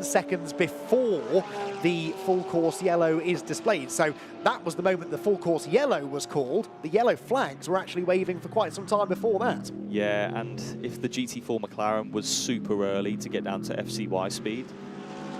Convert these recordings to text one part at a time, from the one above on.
10 seconds before the full course yellow is displayed. So that was the moment the full course yellow was called. The yellow flags were actually waving for quite some time before that. Yeah, and if the GT4 McLaren was super early to get down to FCY speed,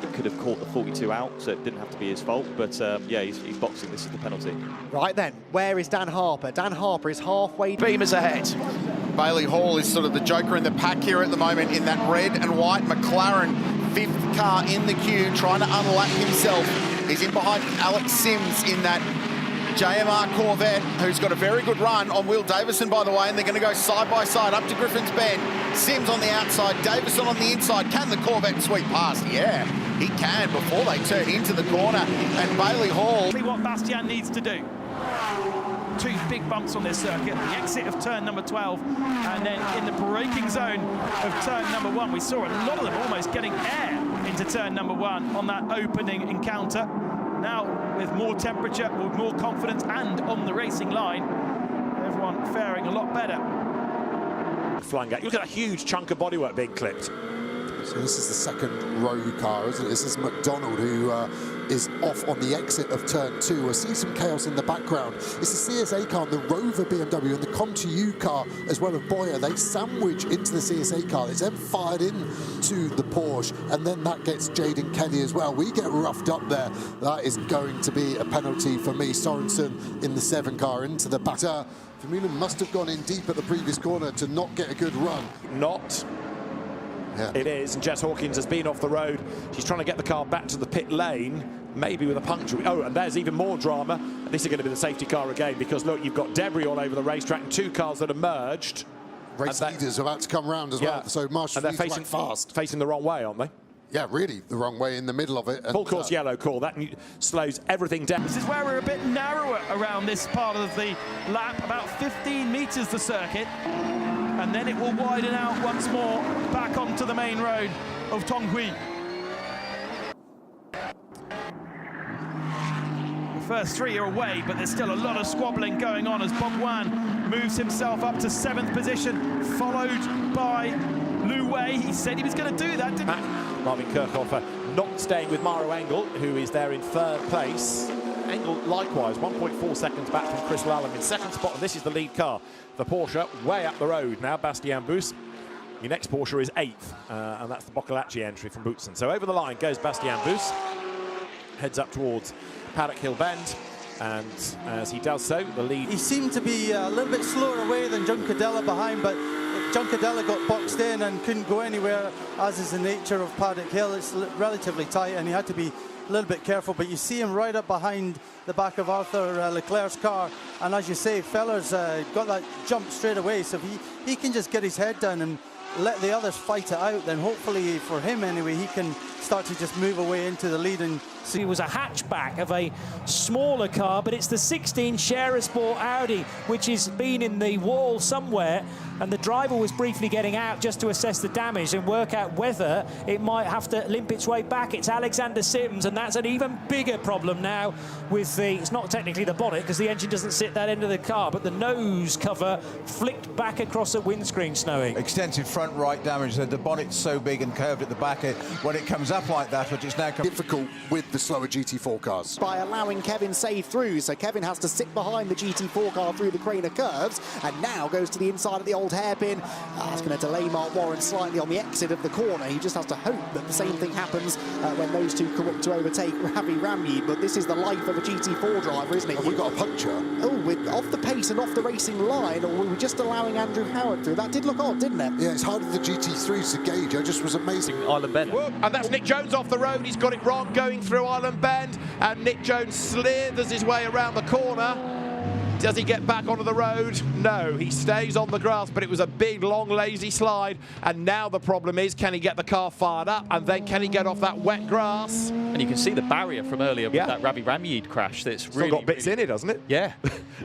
it could have caught the 42 out, so it didn't have to be his fault. But yeah, he's boxing. This is the penalty. Right then, where is Dan Harper? Dan Harper is halfway. Beam is ahead. Bailey Hall is sort of the joker in the pack here at the moment in that red and white McLaren. 5th car in the queue, trying to unlap himself. He's in behind Alex Sims in that JMR Corvette, who's got a very good run on Will Davison, by the way, and they're going to go side by side up to Griffin's Bend. Sims on the outside, Davison on the inside. Can the Corvette sweep past? Yeah, he can before they turn into the corner. And Bailey Hall. What Bastien needs to do. 2 big bumps on this circuit, the exit of turn number 12, and then in the braking zone of turn number 1. We saw a lot of them almost getting air into turn number 1 on that opening encounter. Now, with more temperature, with more confidence, and on the racing line, everyone faring a lot better. Flying out. Look at that huge chunk of bodywork being clipped. So this is the second row car, isn't it? This is McDonald, who is off on the exit of turn 2. I see some chaos in the background. It's the CSA car, and the Rover BMW, and the Com2U car, as well as Boyer. They sandwich into the CSA car. It's then fired into the Porsche, and then that gets Jaden Kenny as well. We get roughed up there. That is going to be a penalty for me. Sorensen in the 7 car into the back. Vermeulen must have gone in deep at the previous corner to not get a good run. Not. Yeah. It is, and Jess Hawkins has been off the road. She's trying to get the car back to the pit lane, maybe with a puncture. Oh, and there's even more drama. This is going to be the safety car again, because look, you've got debris all over the racetrack and 2 cars that have merged. Race leaders are about to come round as well, so Marshall and they're facing the wrong way, aren't they? Yeah, really, the wrong way in the middle of it. Full course yellow call, that slows everything down. This is where we're a bit narrower around this part of the lap, about 15 metres the circuit. And then it will widen out once more back onto the main road of Tonghui. The first 3 are away, but there's still a lot of squabbling going on as Bob Wan moves himself up to 7th position, followed by Lu Wei. He said he was going to do that, didn't he? Marvin Kirchhofer not staying with Mauro Engel, who is there in 3rd place. Engel likewise 1.4 seconds back from Chris Lallam in 2nd spot, and this is the lead car. The Porsche way up the road now, Bastien Bus. Your next Porsche is 8th, and that's the Boccolacci entry from Boutsen. So over the line goes Bastien Bus, heads up towards Paddock Hill Bend, and as he does so, the lead... He seemed to be a little bit slower away than Juncadella behind, but Juncadella got boxed in and couldn't go anywhere, as is the nature of Paddock Hill. It's relatively tight, and he had to be a little bit careful, but you see him right up behind the back of Arthur Leclerc's car, and as you say, Feller's got that jump straight away, so if he can just get his head down and let the others fight it out, then hopefully for him anyway, he can start to just move away into the lead. And it was a hatchback of a smaller car, but it's the 16 Scherer Sport Audi, which has been in the wall somewhere, and the driver was briefly getting out just to assess the damage and work out whether it might have to limp its way back. It's Alexander Sims, and that's an even bigger problem now with the, it's not technically the bonnet because the engine doesn't sit that end of the car, but the nose cover flicked back across the windscreen, Snowy. Extensive front right damage. The bonnet's so big and curved at the back when it comes up like that, which is now difficult with the slower GT4 cars. By allowing Kevin safe through, so Kevin has to sit behind the GT4 car through the Craner curves, and now goes to the inside of the old hairpin. It's going to delay Mark Warren slightly on the exit of the corner. He just has to hope that the same thing happens when those two come up to overtake Ravi Ramyi, but this is the life of a GT4 driver, isn't it? Have we got a puncture? Oh, we're off the pace and off the racing line, or were we just allowing Andrew Howard through? That did look odd, didn't it? Yeah, it's hard with the GT3s to gauge. It just was amazing. Island Bend. And that's Nick Jones off the road. He's got it wrong going through Island Bend, and Nick Jones slithers his way around the corner. Does he get back onto the road? No, he stays on the grass, but it was a big, long, lazy slide. And now the problem is, can he get the car fired up? And then can he get off that wet grass? And you can see the barrier from earlier with that Ravi Ramyi crash. That's Still got bits in it, doesn't it? Yeah,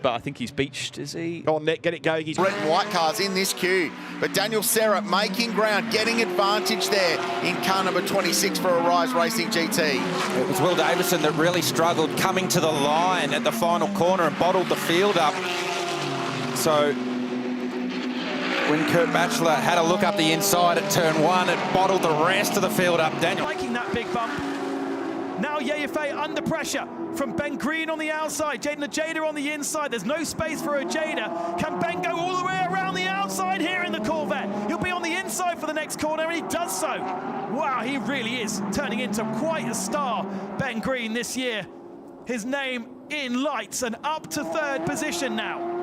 but I think he's beached, is he? Go on, Nick, get it going. He's Red and white cars in this queue, but Daniel Serra making ground, getting advantage there in car number 26 for Arise Racing GT. It was Will Davison that really struggled coming to the line at the final corner and bottled the field up. So when Kurt Batchelor had a look up the inside at turn 1, it bottled the rest of the field up. Daniel Liking that that big bump. Now Yefe under pressure from Ben Green on the outside. Jaden Ojeda on the inside. There's no space for Ojeda. Can Ben go all the way around the outside here in the Corvette? He'll be on the inside for the next corner, and he does so. Wow, he really is turning into quite a star, Ben Green, this year. His name in lights and up to third position now.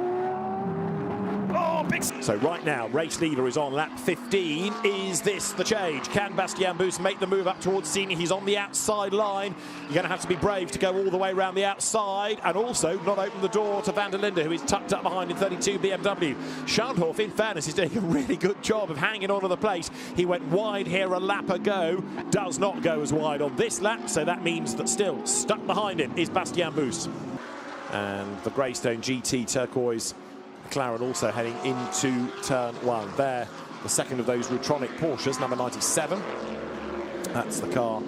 Oh, big... So right now, race leader is on lap 15. Is this the change? Can Bastien Bus make the move up towards Sini? He's on the outside line. You're going to have to be brave to go all the way around the outside and also not open the door to Van der Linde, who is tucked up behind in 32 BMW. Schandorf, in fairness, is doing a really good job of hanging on to the place. He went wide here a lap ago. Does not go as wide on this lap, so that means that still stuck behind him is Bastien Bus. And the Greystone GT turquoise McLaren also heading into turn one. There, the second of those Rutronic Porsches, number 97. That's the car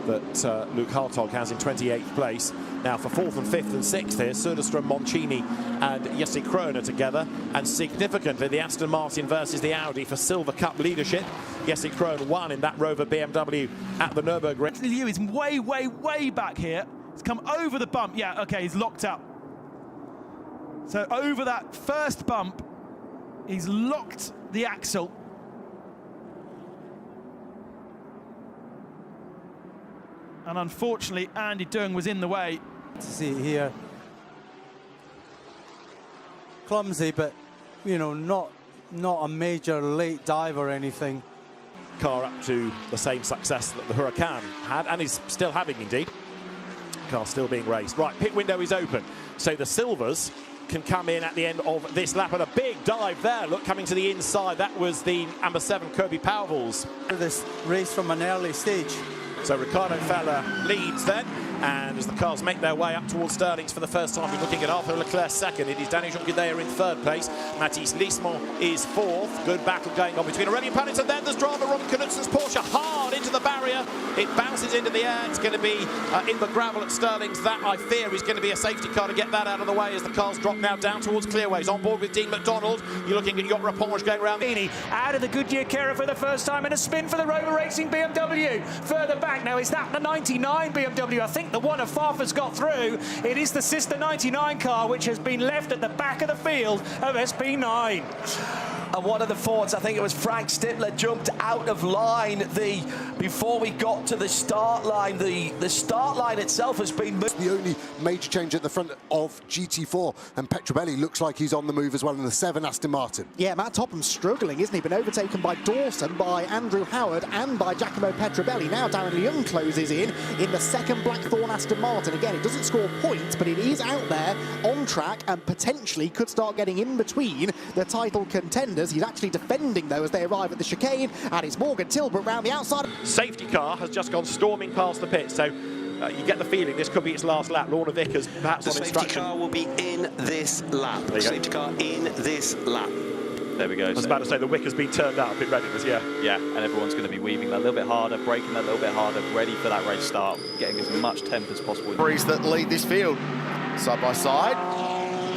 that Luke Hartog has in 28th place. Now for 4th and 5th and 6th here, Söderström, Moncini and Jesse Kroner together. And significantly, the Aston Martin versus the Audi for Silver Cup leadership. Jesse Kroner won in that Rover BMW at the Nürburgring. Liu is way, way, way back here. He's come over the bump. Yeah, okay, he's locked up. So over that first bump, he's locked the axle. And unfortunately, Andy Dung was in the way. To see here, clumsy, but you know, not a major late dive or anything. Car up to the same success that the Huracan had, and is still having indeed. Car still being raced. Right, pit window is open, so the Silvers can come in at the end of this lap, and a big dive there. Look, coming to the inside, that was the number 7 Kirby Powerfuls. This race from an early stage. So Ricardo Feller leads then, and as the cars make their way up towards Sterling's for the first time, we're looking at Arthur Leclerc second. It is Danny Jonquidea in third place. Mathis Lismont is fourth. Good battle going on between Aurelian Panis and then there's drama. Robin Knudsen's Porsche hard into the barrier. It bounces into the air. It's going to be in the gravel at Sterling's. That, I fear, is going to be a safety car to get that out of the way as the cars drop now down towards Clearways. On board with Dean McDonald. You're looking at Yacht Raponge going around. Out of the Goodyear Kera for the first time, and a spin for the Rover Racing BMW. Further back now, is that the 99 BMW? I think the one of Farfus got through. It is the sister 99 car, which has been left at the back of the field of SP9. And one of the Fords, I think it was Frank Stittler, jumped out of line before we got to the start line. The start line itself has been moved. The only major change at the front of GT4, and Petrobelli looks like he's on the move as well in the 7 Aston Martin. Yeah, Matt Topham's struggling, isn't he? Been overtaken by Dawson, by Andrew Howard and by Giacomo Petrobelli. Now Darren Young closes in the second Blackthorn Aston Martin. Again, it doesn't score points, but it is out there on track and potentially could start getting in between the title contenders. He's actually defending, though, as they arrive at the chicane, and it's Morgan Tilbrook round the outside. Safety car has just gone storming past the pit, so you get the feeling this could be its last lap. Lorna Vickers perhaps on instruction. The safety car will be in this lap. The safety car in this lap. There we go. I was about to say the wick has been turned up in readiness, yeah. Yeah, and everyone's going to be weaving that a little bit harder, braking that a little bit harder, ready for that race start, getting as much temp as possible. Breeze that lead this field side by side.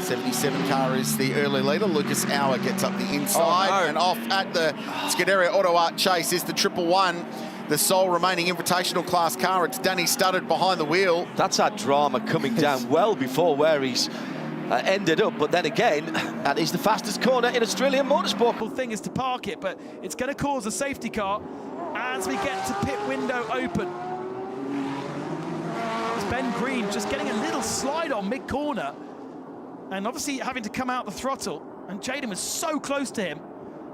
77 car is the early leader. Lucas Auer gets up the inside and off at the Scuderia Auto Art Chase is the 111. The sole remaining Invitational class car. It's Danny Studdard behind the wheel. That's that drama coming down well before where he's ended up, but then again, that is the fastest corner in Australian motorsport. The thing is to park it, but it's going to cause a safety car as we get to pit window open. It's Ben Green just getting a little slide on mid-corner, and obviously having to come out the throttle, and Jaden was so close to him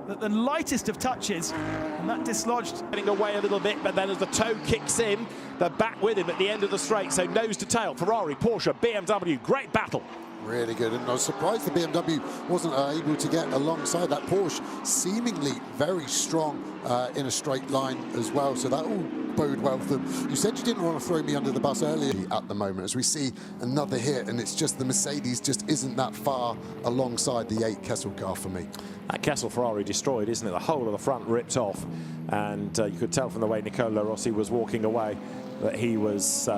that the lightest of touches, and that dislodged. Getting away a little bit, but then as the toe kicks in, they're back with him at the end of the straight, so nose to tail, Ferrari, Porsche, BMW, great battle. Really good, and I was surprised the BMW wasn't able to get alongside that Porsche, seemingly very strong in a straight line as well, so that all bode well for them. You said you didn't want to throw me under the bus earlier at the moment, as we see another hit, and it's just the Mercedes just isn't that far alongside the 8 Kessel car for me. That Kessel Ferrari destroyed, isn't it? The whole of the front ripped off, and you could tell from the way Nicola Rossi was walking away that he was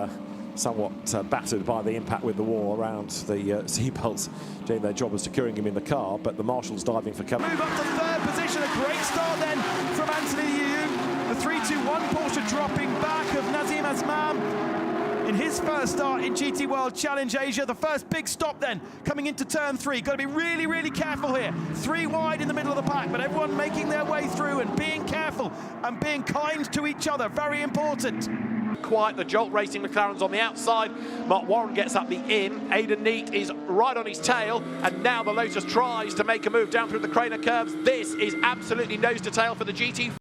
somewhat battered by the impact with the wall around the seatbelts, doing their job of securing him in the car, but the marshals diving for cover. Move up to third position, a great start then from Anthony Yu. The 3-2-1 Porsche dropping back of Nazim Asmam in his first start in GT World Challenge Asia. The first big stop then, coming into turn 3. Got to be really, really careful here. 3 wide in the middle of the pack, but everyone making their way through and being careful and being kind to each other. Very important. Quite the jolt. Racing McLaren's on the outside. Mark Warren gets up the in. Aidan Neat is right on his tail, and now the Lotus tries to make a move down through the Craner curves. This is absolutely nose to tail for the GT4.